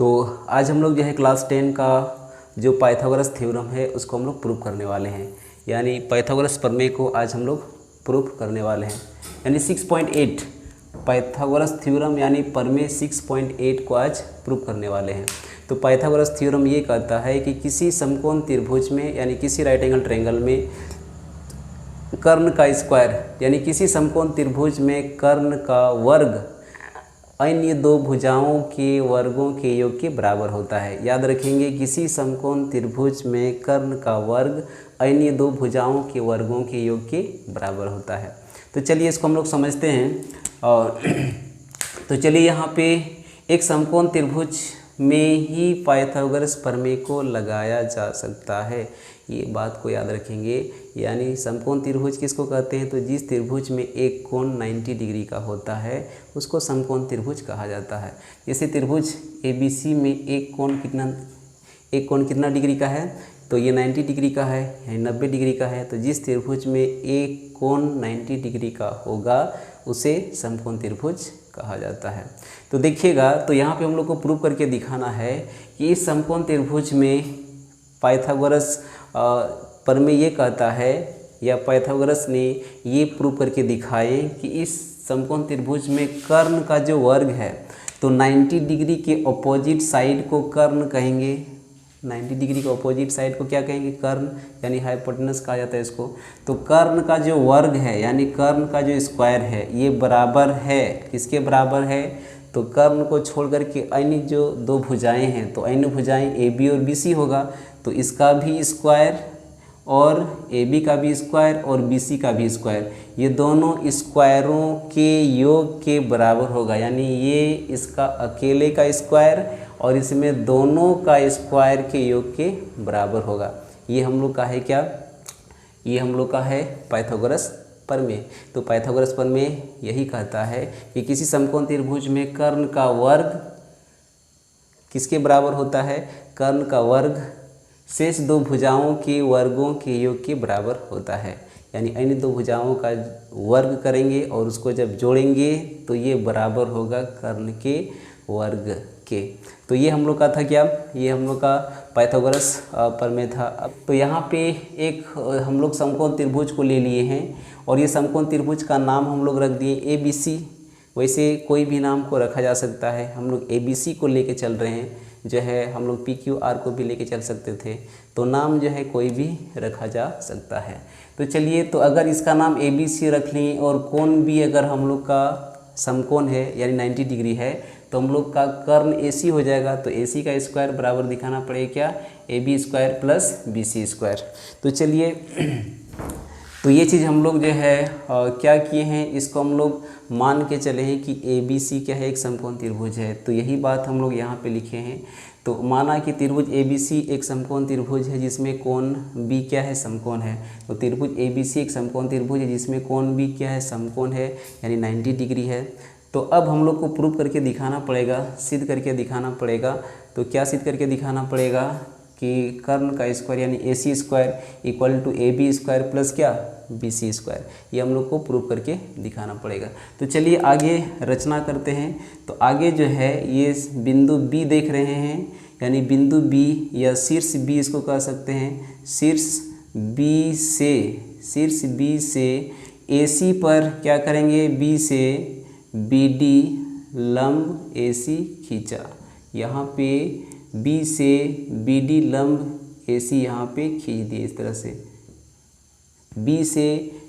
तो आज हम लोग जो है क्लास 10 का जो पाइथागोरस थ्योरम है उसको हम लोग प्रूफ करने वाले हैं। यानी पाइथागोरस प्रमेय को आज हम लोग प्रूफ करने वाले हैं। यानी 6.8 पाइथागोरस थ्योरम यानी प्रमेय 6.8 को आज प्रूफ करने वाले हैं। तो पाइथागोरस थ्योरम ये कहता है कि किसी समकोण त्रिभुज में यानी किसी राइट एंगल ट्रायंगल में कर्ण का स्क्वायर यानी किसी समकोण त्रिभुज में कर्ण का वर्ग अन्य दो भुजाओं के वर्गों के योग के बराबर होता है। याद रखेंगे, किसी समकोण त्रिभुज में कर्ण का वर्ग अन्य दो भुजाओं के वर्गों के योग के बराबर होता है। तो चलिए इसको हम लोग समझते हैं। और तो चलिए यहाँ पे एक समकोण त्रिभुज में ही पाइथागोरस प्रमेय को लगाया जा सकता है, ये बात को याद रखेंगे। यानी समकोण त्रिभुज किसको कहते हैं? तो जिस त्रिभुज में एक कोण 90 डिग्री का होता है उसको समकोण त्रिभुज कहा जाता है। जैसे त्रिभुज ABC में एक कोण कितना डिग्री का है? तो ये 90 डिग्री का है, यानी 90 डिग्री का है। तो जिस त्रिभुज में एक कोण 90 डिग्री का होगा उसे समकोण त्रिभुज कहा जाता है। तो देखिएगा, तो यहाँ पे हम लोग को प्रूव करके दिखाना है कि इस समकोण त्रिभुज में पाइथागोरस प्रमेय ये कहता है या पाइथागोरस ने ये प्रूव करके दिखाए कि इस समकोण त्रिभुज में कर्ण का जो वर्ग है तो 90 डिग्री के ऑपोजिट साइड को कर्ण कहेंगे। 90 डिग्री के ऑपोजिट साइड को क्या कहेंगे? कर्ण, यानी हाइपोटेनस कहा जाता है इसको। तो कर्ण का जो वर्ग है यानी कर्ण का जो स्क्वायर है ये बराबर है, किसके बराबर है? तो कर्ण को छोड़ करके अन्य जो दो भुजाएं हैं तो अन्य भुजाएं AB और BC होगा। तो इसका भी स्क्वायर और AB का भी स्क्वायर और BC का भी स्क्वायर, ये दोनों स्क्वायरों के योग के बराबर होगा। यानी ये इसका अकेले का स्क्वायर और इसमें दोनों का स्क्वायर के योग के बराबर होगा। ये हम लोग का है क्या? ये हम लोग का है पाइथागोरस प्रमेय। तो पाइथागोरस प्रमेय यही कहता है कि किसी समकोण त्रिभुज में कर्ण का वर्ग किसके बराबर होता है? कर्ण का वर्ग शेष दो भुजाओं के वर्गों के योग के बराबर होता है। यानी अन्य दो भुजाओं का वर्ग करेंगे और उसको जब जोड़ेंगे तो ये बराबर होगा कर्ण के वर्ग के। तो ये हम लोग का था क्या? ये हम लोग का पाइथागोरस प्रमेय था। अब तो यहाँ पे एक हम लोग समकोण त्रिभुज को ले लिए हैं और ये समकोण त्रिभुज का नाम हम लोग रख दिए ABC। वैसे कोई भी नाम को रखा जा सकता है, हम लोग ABC को लेके चल रहे हैं। जो है हम लोग PQR को भी लेके चल सकते थे, तो नाम जो है कोई भी रखा जा सकता है। तो चलिए, तो अगर इसका नाम ABC रख लें और कोण भी अगर हम लोग का समकोण है यानी 90 डिग्री है तो हम लोग का कर्ण AC हो जाएगा। तो AC का स्क्वायर बराबर दिखाना पड़ेगा क्या? AB square plus BC square. तो चलिए, तो ये चीज़ हम लोग जो है क्या किए हैं, इसको हम लोग मान के चले हैं कि ABC क्या है? एक समकोण त्रिभुज है। तो यही बात हम लोग यहाँ पे लिखे हैं। तो माना कि त्रिभुज ABC एक समकोण त्रिभुज है जिसमें कोण B क्या है? समकोण है। तो त्रिभुज ABC एक समकोण त्रिभुज है जिसमें कोण B क्या है? समकोण है, यानी 90 डिग्री है। तो अब हम लोग को प्रूव करके दिखाना पड़ेगा, सिद्ध करके दिखाना पड़ेगा। तो क्या सिद्ध करके दिखाना पड़ेगा? कि कर्ण का स्क्वायर यानी AC square equal to AB square plus क्या? BC square. ये हम लोग को प्रूव करके दिखाना पड़ेगा। तो चलिए आगे रचना करते हैं। तो आगे जो है ये बिंदु B देख रहे हैं, यानी बिंदु B या शीर्ष B इसको कह सकते हैं। शीर्ष B से AC पर क्या करेंगे? B से BD लंब AC खींचा। यहाँ पे B से BD लंब AC यहाँ पे खींच दिए इस तरह से। B से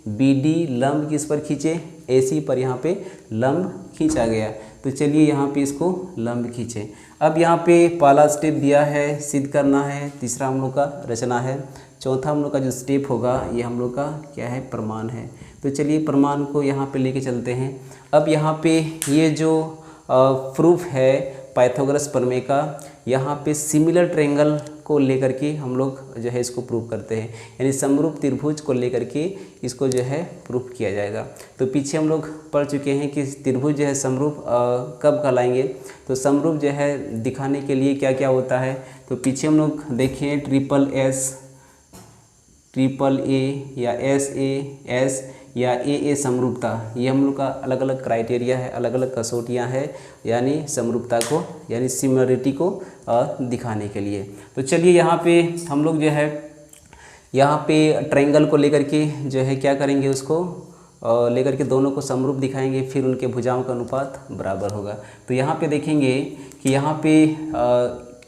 BD लंब किस पर खींचे? AC पर यहाँ पे लंब खींचा गया। तो चलिए यहाँ पे इसको लंब खींचे। अब यहाँ पे पहला स्टेप दिया है, सिद्ध करना है। तीसरा हम लोग का रचना है। चौथा हम लोग का जो स्टेप होगा ये हम लोग का क्या है? प्रमाण है। तो चलिए प्रमाण को यहाँ पे लेके चलते हैं। अब यहाँ पे ये जो प्रूफ है पाइथागोरस प्रमेय का, यहाँ पे सिमिलर ट्रायंगल को लेकर के हम लोग जो है इसको प्रूव करते हैं। यानी समरूप त्रिभुज को लेकर के इसको जो है प्रूफ किया जाएगा। तो पीछे हम लोग पढ़ चुके हैं कि त्रिभुज जो है समरूप कब कहलाएंगे। तो समरूप जो है दिखाने के लिए क्या क्या होता है, तो पीछे हम लोग देखें ट्रिपल A या SA, S या ए समरूपता, ये हम लोग का अलग अलग क्राइटेरिया है, अलग अलग कसौटियाँ हैं यानी समरूपता को यानी सिमिलरिटी को दिखाने के लिए। तो चलिए यहाँ पे हम लोग जो है यहाँ पे ट्रायंगल को लेकर के जो है क्या करेंगे, उसको लेकर के दोनों को समरूप दिखाएंगे, फिर उनके भुजाओं का अनुपात बराबर होगा। तो यहाँ पे देखेंगे कि यहाँ पे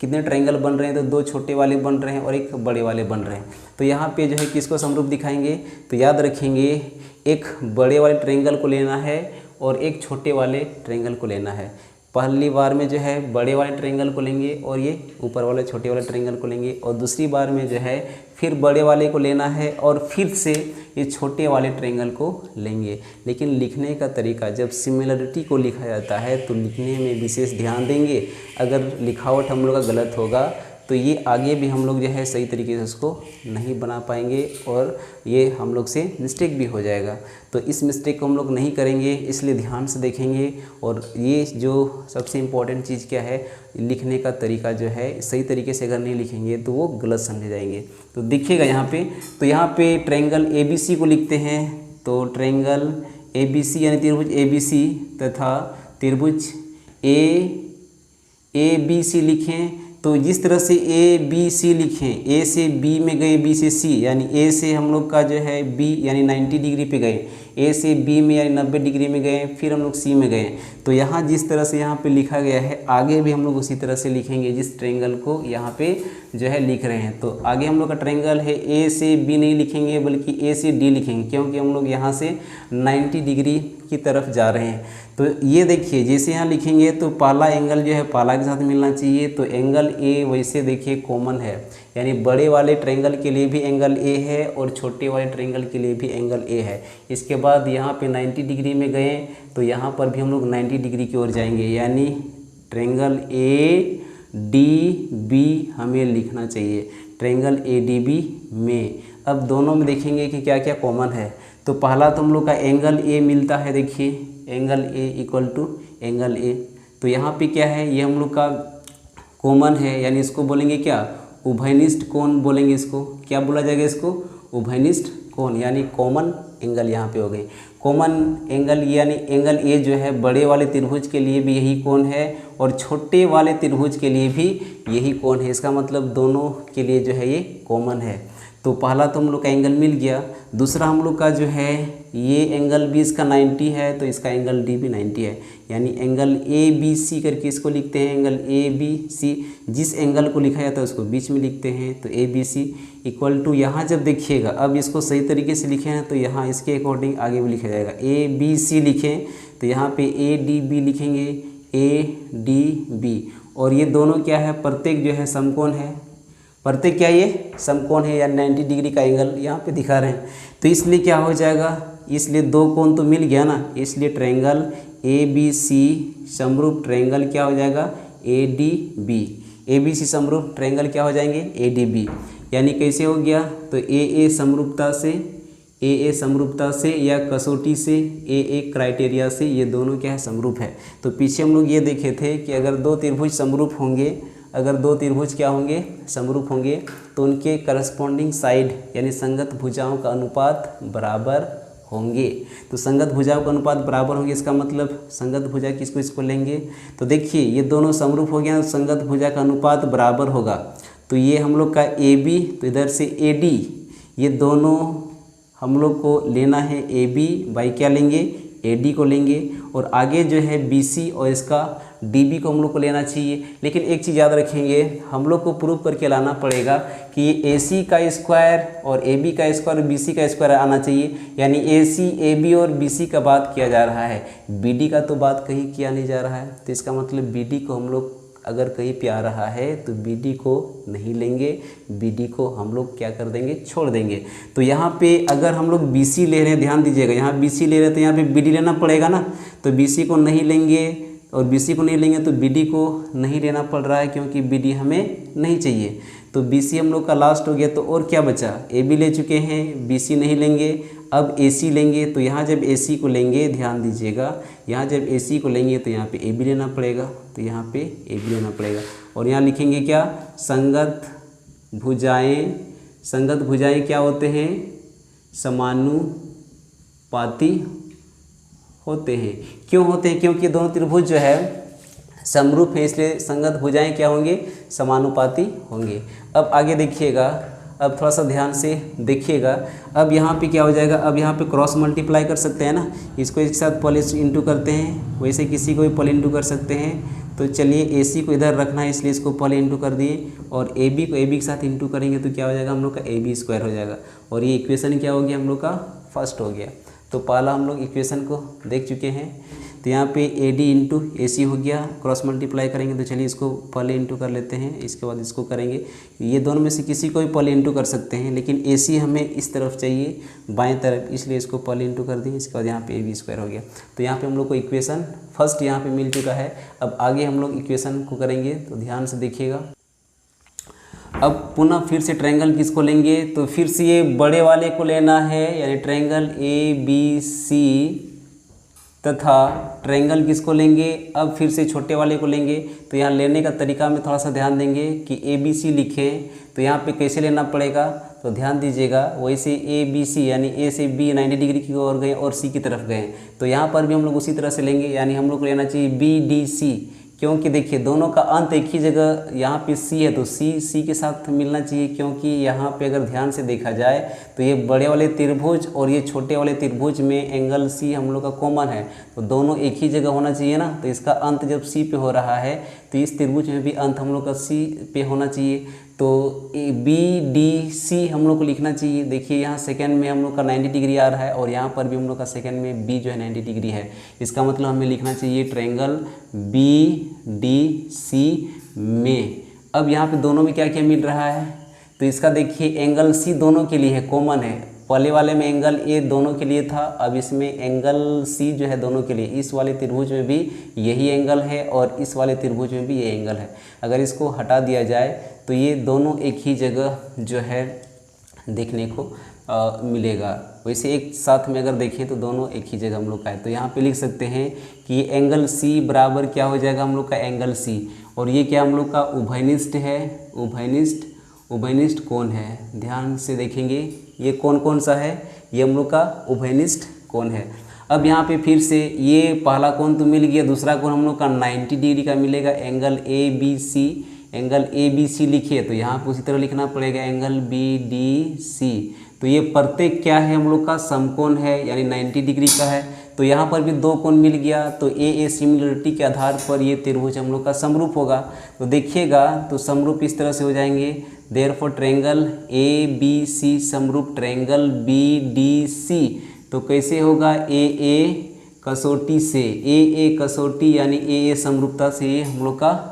कितने ट्रायंगल बन रहे हैं, तो 2 छोटे वाले बन रहे हैं और 1 बड़े वाले बन रहे हैं। तो यहाँ पे जो है किसको समरूप दिखाएंगे, तो याद रखेंगे एक बड़े वाले ट्रायंगल को लेना है और एक छोटे वाले ट्रायंगल को लेना है। पहली बार में जो है बड़े वाले ट्रायंगल को लेंगे और ये ऊपर वाले छोटे वाले ट्रायंगल को लेंगे, और दूसरी बार में जो है फिर बड़े वाले को लेना है और फिर से ये छोटे वाले ट्रायंगल को लेंगे। लेकिन लिखने का तरीका, जब सिमिलरिटी को लिखा जाता है तो लिखने में विशेष ध्यान देंगे। अगर लिखावट हम लोग का गलत होगा तो ये आगे भी हम लोग जो है सही तरीके से उसको नहीं बना पाएंगे और ये हम लोग से मिस्टेक भी हो जाएगा। तो इस मिस्टेक को हम लोग नहीं करेंगे, इसलिए ध्यान से देखेंगे। और ये जो सबसे इम्पॉर्टेंट चीज़ क्या है, लिखने का तरीका जो है सही तरीके से अगर नहीं लिखेंगे तो वो गलत समझे जाएंगे। तो देखिएगा यहाँ पे, तो यहाँ पे ट्रायंगल ABC को लिखते हैं। तो ट्रायंगल ABC यानी त्रिभुज ABC तथा त्रिभुज ABC लिखें। तो जिस तरह से ABC लिखें, A से B में गए, B से C, यानी A से हम लोग का जो है B यानी 90 डिग्री पे गए, A से B में यानी 90 डिग्री में गए, फिर हम लोग C में गए। तो यहाँ जिस तरह से यहाँ पे लिखा गया है आगे भी हम लोग उसी तरह से लिखेंगे जिस ट्रायंगल को यहाँ पे जो है लिख रहे हैं। तो आगे हम लोग का ट्रायंगल है, A से B नहीं लिखेंगे बल्कि A से D लिखेंगे, क्योंकि हम लोग यहाँ से 90 डिग्री की तरफ जा रहे हैं। तो ये देखिए जैसे यहाँ लिखेंगे तो पहला एंगल जो है पहला के साथ मिलना चाहिए। तो एंगल A वैसे देखिए कॉमन है, यानी बड़े वाले ट्रायंगल के लिए भी एंगल A है और छोटे वाले ट्रायंगल के लिए भी एंगल A है। इसके बाद यहाँ पे 90 डिग्री में गए तो यहाँ पर भी हम लोग 90 डिग्री की ओर जाएंगे, यानी ट्रायंगल ADB हमें लिखना चाहिए, ट्रायंगल ADB में। अब दोनों में देखेंगे कि क्या क्या कॉमन है। तो पहला तो हम लोग का एंगल A मिलता है, देखिए angle A equal to angle A। तो यहाँ पे क्या है, ये हम लोग का कॉमन है, यानी इसको बोलेंगे क्या, उभयनिष्ठ कोण बोलेंगे। इसको क्या बोला जाएगा, इसको उभयनिष्ठ कोण, यानी कॉमन एंगल यहाँ पे हो गए। कॉमन एंगल यानी एंगल A जो है बड़े वाले त्रिभुज के लिए भी यही कोण है और छोटे वाले त्रिभुज के लिए भी यही कोण है। इसका मतलब दोनों के लिए जो है ये कॉमन है। तो पहला तो हम लोग का एंगल मिल गया। दूसरा हम लोग का जो है ये एंगल भी इसका 90 है, तो इसका एंगल D भी 90 है, यानी एंगल ABC करके इसको लिखते हैं, एंगल ABC। जिस एंगल को लिखा जाता है उसको बीच में लिखते हैं। तो ABC इक्वल टू, यहाँ जब देखिएगा अब इसको सही तरीके से लिखे हैं तो यहाँ इसके अकॉर्डिंग आगे भी लिखा जाएगा। ABC लिखें तो यहाँ पे ADB लिखेंगे, ADB। और ये दोनों क्या है, प्रत्येक जो है समकोण है, प्रत्येक क्या ये समकोण है, या 90 डिग्री का एंगल यहाँ पे दिखा रहे हैं। तो इसलिए क्या हो जाएगा, इसलिए 2 कोण तो मिल गया ना, इसलिए ट्रायंगल ABC समरूप ट्रायंगल क्या हो जाएगा, ADB। ABC समरूप ट्रायंगल क्या हो जाएंगे, ADB। यानी कैसे हो गया, तो AA समरूपता से या कसौटी से, AA क्राइटेरिया से ये दोनों क्या है, समरूप है। तो पीछे हम लोग ये देखे थे कि अगर 2 त्रिभुज समरूप होंगे, अगर 2 त्रिभुज क्या होंगे, समरूप होंगे, तो उनके करस्पॉन्डिंग साइड यानी संगत भुजाओं का अनुपात बराबर होंगे। तो संगत भुजाओं का अनुपात बराबर होंगे, इसका मतलब संगत भुजा किसको इसको लेंगे। तो देखिए ये दोनों समरूप हो गया, संगत भुजा का अनुपात बराबर होगा। तो ये हम लोग का AB, तो इधर से AD, ये दोनों हम लोग को लेना है, AB बाई क्या लेंगे, AD को लेंगे। और आगे जो है BC और इसका DB को हम लोग को लेना चाहिए। लेकिन एक चीज़ याद रखेंगे, हम लोग को प्रूव करके लाना पड़ेगा कि ये AC का स्क्वायर और AB का स्क्वायर और BC का स्क्वायर आना चाहिए, यानी AC, AB और BC का बात किया जा रहा है, BD का तो बात कहीं किया नहीं जा रहा है। तो इसका मतलब BD को हम लोग अगर कहीं पे आ रहा है तो BD को नहीं लेंगे, BD को हम लोग क्या कर देंगे, छोड़ देंगे। तो यहाँ पे अगर हम लोग BC ले रहे हैं, ध्यान दीजिएगा, यहाँ BC ले रहे हैं तो यहाँ पे BD लेना पड़ेगा ना। तो BC को नहीं लेंगे और BC को नहीं लेंगे तो BD को नहीं लेना पड़ रहा है, क्योंकि BD हमें नहीं चाहिए। तो BC हम लोग का लास्ट हो गया। तो और क्या बचा, AB ले चुके हैं, BC नहीं लेंगे, अब AC लेंगे। तो यहाँ जब AC को लेंगे, ध्यान दीजिएगा, यहाँ जब AC को लेंगे तो यहाँ पे AB लेना पड़ेगा, तो यहाँ पे AB लेना पड़ेगा। और यहाँ लिखेंगे क्या, संगत भुजाएं। संगत भुजाएं क्या होते हैं, समानुपाती होते हैं। क्यों होते हैं? क्योंकि दोनों त्रिभुज जो है समरूप है, इसलिए संगत भुजाएं क्या होंगे? समानुपाती होंगे। अब आगे देखिएगा, अब थोड़ा सा ध्यान से देखिएगा। अब यहाँ पे क्या हो जाएगा? अब यहाँ पे क्रॉस मल्टीप्लाई कर सकते हैं ना, इसको एक साथ पॉल इंटू करते हैं, वैसे किसी को भी पॉल इंटू कर सकते हैं। तो चलिए AC को इधर रखना है, इसलिए इसको पॉल इंटू कर दिए, और AB को AB के साथ इंटू करेंगे तो क्या हो जाएगा? हम लोग का AB स्क्वायर हो जाएगा। और ये इक्वेशन क्या हो गया? हम लोग का फर्स्ट हो गया। तो पहला हम लोग इक्वेशन को देख चुके हैं। तो यहाँ पे AD इंटू AC हो गया, क्रॉस मल्टीप्लाई करेंगे तो चलिए इसको पहले इंटू कर लेते हैं, इसके बाद इसको करेंगे। ये दोनों में से किसी को भी पहले इंटू कर सकते हैं, लेकिन AC हमें इस तरफ चाहिए, बाएं तरफ, इसलिए इसको पहले इंटू कर दिए। इसके बाद यहाँ पे AB स्क्वायर हो गया। तो यहाँ पे हम लोग को इक्वेशन फर्स्ट यहाँ पे मिल चुका है। अब आगे हम लोग इक्वेशन को करेंगे, तो ध्यान से देखिएगा। अब पुनः फिर से ट्रायंगल किसको लेंगे? तो फिर से ये बड़े वाले को लेना है, यानी ट्रायंगल ABC, तथा ट्रायंगल किसको लेंगे? अब फिर से छोटे वाले को लेंगे। तो यहाँ लेने का तरीका में थोड़ा सा ध्यान देंगे कि ABC लिखें तो यहाँ पे कैसे लेना पड़ेगा, तो ध्यान दीजिएगा। वैसे ABC यानी A से B 90 डिग्री की ओर गए और C की तरफ गए, तो यहाँ पर भी हम लोग उसी तरह से लेंगे, यानी हम लोग को लेना चाहिए BDC, क्योंकि देखिए दोनों का अंत एक ही जगह यहाँ पे C है, तो C के साथ मिलना चाहिए। क्योंकि यहाँ पे अगर ध्यान से देखा जाए तो ये बड़े वाले त्रिभुज और ये छोटे वाले त्रिभुज में एंगल C हम लोग का कॉमन है, तो दोनों एक ही जगह होना चाहिए ना। तो इसका अंत जब C पे हो रहा है तो इस त्रिभुज में भी अंत हम लोग का C पे होना चाहिए। तो BDC हम लोग को लिखना चाहिए। देखिए यहाँ सेकंड में हम लोग का 90 डिग्री आ रहा है, और यहाँ पर भी हम लोग का सेकंड में B जो है 90 डिग्री है। इसका मतलब हमें लिखना चाहिए ट्रायंगल BDC में। अब यहाँ पे दोनों में क्या क्या मिल रहा है? तो इसका देखिए एंगल C दोनों के लिए है, कॉमन है। पहले वाले में एंगल A दोनों के लिए था, अब इसमें एंगल C जो है दोनों के लिए। इस वाले त्रिभुज में भी यही एंगल है और इस वाले त्रिभुज में भी ये एंगल है। अगर इसको हटा दिया जाए तो ये दोनों एक ही जगह जो है देखने को मिलेगा। वैसे एक साथ में अगर देखें तो दोनों एक ही जगह हम लोग का है। तो यहाँ पे लिख सकते हैं कि एंगल C बराबर क्या हो जाएगा? हम लोग का एंगल C, और ये क्या हम लोग का उभयनिष्ठ है, उभयनिष्ठ कोण है। ध्यान से देखेंगे ये कोण कौन सा है? ये हम लोग का उभयनिष्ठ कोण है। अब यहाँ पे फिर से ये पहला कोण तो मिल गया, दूसरा कोण हम लोग का 90 डिग्री का मिलेगा, एंगल ABC। एंगल ABC लिखिए तो यहाँ पे उसी तरह लिखना पड़ेगा एंगल BDC। तो ये प्रत्येक क्या है? हम लोग का समकोण है, यानी 90 डिग्री का है। तो यहाँ पर भी दो कोण मिल गया, तो AA सिमिलरिटी के आधार पर ये त्रिभुज हम लोग का समरूप होगा। तो देखिएगा तो समरूप इस तरह से हो जाएंगे, देयरफॉर ट्रायंगल ABC समरूप ट्रायंगल BDC। तो कैसे होगा? AA कसौटी से, AA कसौटी यानी AA समरूपता से ये हम लोग का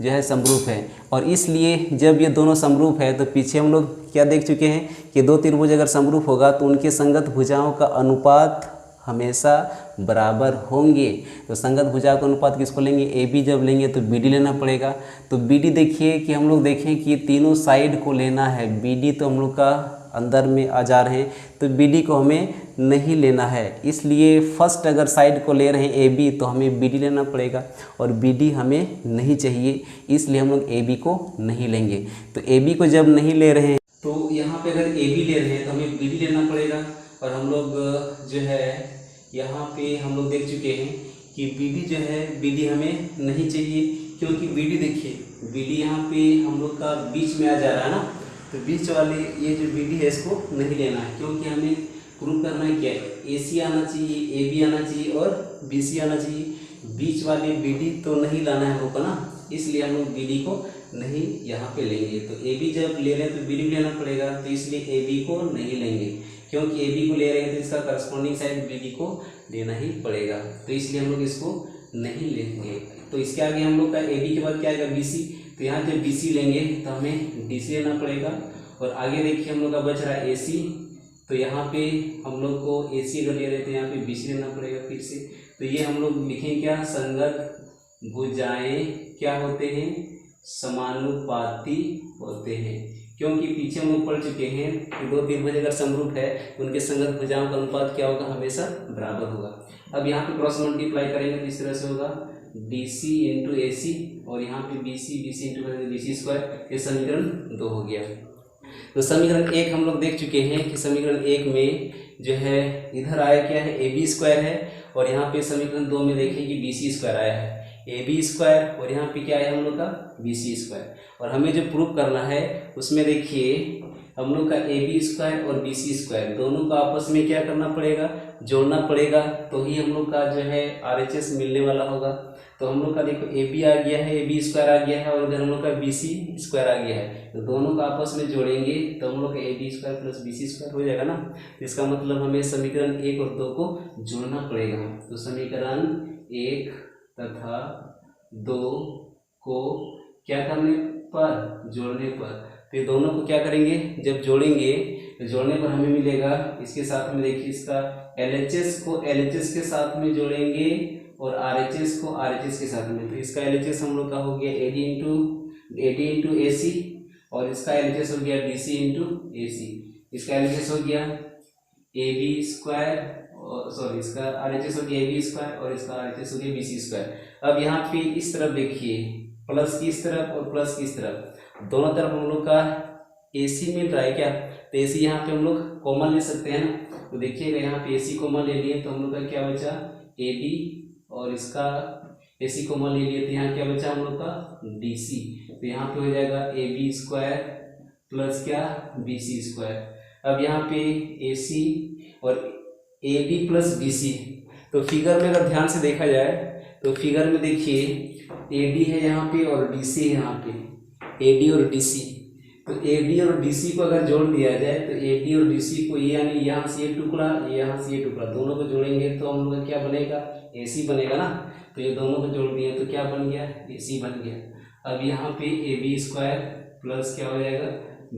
जो है समरूप है। और इसलिए जब ये दोनों समरूप है तो पीछे हम लोग क्या देख चुके हैं कि दो त्रिभुज अगर समरूप होगा तो उनके संगत भुजाओं का अनुपात हमेशा बराबर होंगे। तो संगत भुजा का अनुपात किसको लेंगे? AB जब लेंगे तो BD लेना पड़ेगा। तो BD देखिए कि हम लोग देखें कि तीनों साइड को लेना है। BD तो हम लोग का अंदर में आ जा रहे हैं, तो BD को हमें नहीं लेना है। इसलिए फर्स्ट अगर साइड को ले रहे हैं AB तो हमें BD लेना पड़ेगा, और BD हमें नहीं चाहिए, इसलिए हम लोग AB को नहीं लेंगे। तो AB को जब नहीं ले रहे हैं तो यहाँ पे अगर AB ले रहे हैं तो हमें BD लेना पड़ेगा। और हम लोग जो है यहाँ पे हम लोग देख चुके हैं कि BD जो है BD हमें नहीं चाहिए, क्योंकि BD देखिए BD यहाँ पे हम लोग का बीच में आ जा रहा है ना। तो बीच वाले ये जो BD है इसको नहीं लेना है, क्योंकि हमें प्रूव करना है क्या है? AC आना चाहिए, AB आना चाहिए और BC आना चाहिए। बीच वाले BD तो नहीं लाना है हमको ना, इसलिए हम लोग BD को नहीं यहाँ पे लेंगे। तो AB जब ले रहे हैं तो BD भी लेना पड़ेगा, तो इसलिए AB को नहीं लेंगे, क्योंकि AB को ले रहे हैं तो इसका करस्पॉन्डिंग साइड BD को लेना ही पड़ेगा। तो इसलिए हम लोग इसको नहीं लेंगे। तो इसके आगे हम लोग का AB के बाद क्या आएगा? BC। तो यहाँ जब BC लेंगे तो हमें DC लेना पड़ेगा। और आगे देखिए हम लोग का बच रहा है AC, तो यहाँ पे हम लोग को AC अगर ले रहे हैं तो यहाँ पे BC लेना पड़ेगा फिर से। तो ये हम लोग लिखें क्या? संगत भुजाएं क्या होते हैं? समानुपाती होते हैं। क्योंकि पीछे हम लोग पढ़ चुके हैं कि दो त्रिभुज अगर समरूप है तो उनके संगत भुजाओं का अनुपात क्या होगा? हमेशा बराबर होगा। अब यहाँ पे क्रॉस मल्टीप्लाई करेंगे तो इस तरह से होगा DC इंटू AC, और यहाँ पे BC इंटू BC स्क्वायर। ये समीकरण 2 हो गया। तो समीकरण 1 हम लोग देख चुके हैं कि समीकरण 1 में जो है इधर आया क्या है, ए बी स्क्वायर है, और यहाँ पे समीकरण 2 में देखिए कि बी सी स्क्वायर आया है, ए बी स्क्वायर, और यहाँ पे क्या है हम लोग का बी सी स्क्वायर। और हमें जो प्रूफ करना है उसमें देखिए हम लोग का ए बी स्क्वायर और बी सी स्क्वायर दोनों को आपस में क्या करना पड़ेगा, जोड़ना पड़ेगा, तो ही हम लोग का जो है RHS मिलने वाला होगा। तो हम लोग का देखो ए बी आ गया है, ए बी स्क्वायर आ गया है, और इधर हम लोग का बी सी स्क्वायर आ गया है, तो दोनों को आपस में जोड़ेंगे तो हम लोग का A B square plus B C square हो जाएगा ना। इसका मतलब हमें समीकरण 1 और 2 को जोड़ना पड़ेगा। तो समीकरण 1 तथा 2 को क्या करने पर, जोड़ने पर, तो ये दोनों को क्या करेंगे, जब जोड़ेंगे तो जोड़ने पर हमें मिलेगा, इसके साथ में देखिए इसका LHS को LHS के साथ में जोड़ेंगे और RHS को RHS के साथ में, तो इसका LHS हम लोग का हो गया AD इंटू AC, और इसका LHS हो गया BC इंटू AC। इसका LHS हो गया AB स्क्वायर, और सॉरी इसका RHS हो गया AB स्क्वायर, और इसका RHS हो गया BC स्क्वायर। अब यहाँ पे इस तरफ देखिए, प्लस की इस तरफ और प्लस की इस तरफ, दोनों तरफ हम लोग का AC मिल रहा है क्या, तो AC यहाँ पे हम लोग कॉमन ले सकते हैं ना। तो देखिएगा यहाँ पे AC कॉमन ले लिए तो हम लोग का क्या बचा, AB, और इसका AC कॉमन ले लिए तो यहाँ क्या बचा हम लोग का BC। तो यहाँ पे हो जाएगा AB स्क्वायर प्लस क्या BC स्क्वायर। अब यहाँ पे AC और AB प्लस BC, तो फिगर में अगर ध्यान से देखा जाए तो फिगर में देखिए AD है यहाँ पे और DC है यहाँ पे, AD और DC, तो AD और DC को अगर जोड़ दिया जाए तो AD और DC को यानी यहाँ से ये टुकड़ा, यहाँ से ये टुकड़ा, दोनों को जोड़ेंगे तो हम लोग का क्या बनेगा, AC बनेगा ना। तो ये दोनों को जोड़ दिए तो क्या बन गया, AC बन गया। अब यहाँ पे AB स्क्वायर प्लस क्या हो जाएगा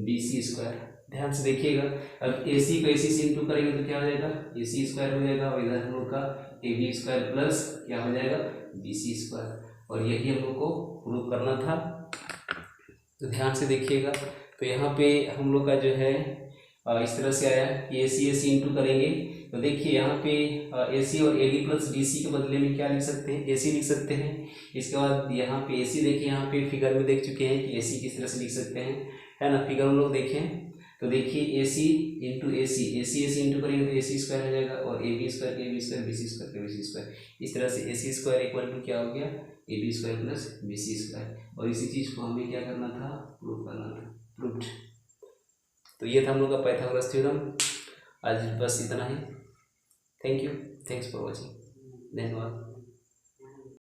BC स्क्वायर, ध्यान से देखिएगा। अब AC को AC से इंटू करेंगे तो क्या हो जाएगा, AC स्क्वायर हो जाएगा, और इधर हम लोग का AB स्क्वायर प्लस क्या हो जाएगा BC स्क्वायर, और यही हम लोग को प्रूव करना था। तो ध्यान से देखिएगा। तो यहाँ पे हम लोग का जो है इस तरह से आया कि AC इंटू करेंगे तो देखिए यहाँ पे AC और AD प्लस BC के बदले में क्या लिख सकते हैं, AC लिख सकते हैं। इसके बाद यहाँ पे AC देखिए, यहाँ पे फिगर में देख चुके हैं कि AC किस तरह से लिख सकते हैं, है ना। फिगर हम लोग देखें तो देखिए AC इंटू AC इंटू करेंगे तो AC स्क्वायर हो जाएगा, और AB square AB square BC square BC square, इस तरह से AC स्क्वायर इक्वल टू क्या हो गया AB square plus BC square. और इसी चीज़ को हमें क्या करना था, प्रूव करना था, प्रूव्ड। तो ये था हम लोग का पाइथागोरस थ्योरम। आज बस इतना ही। Thank you, thanks for watching, धन्यवाद।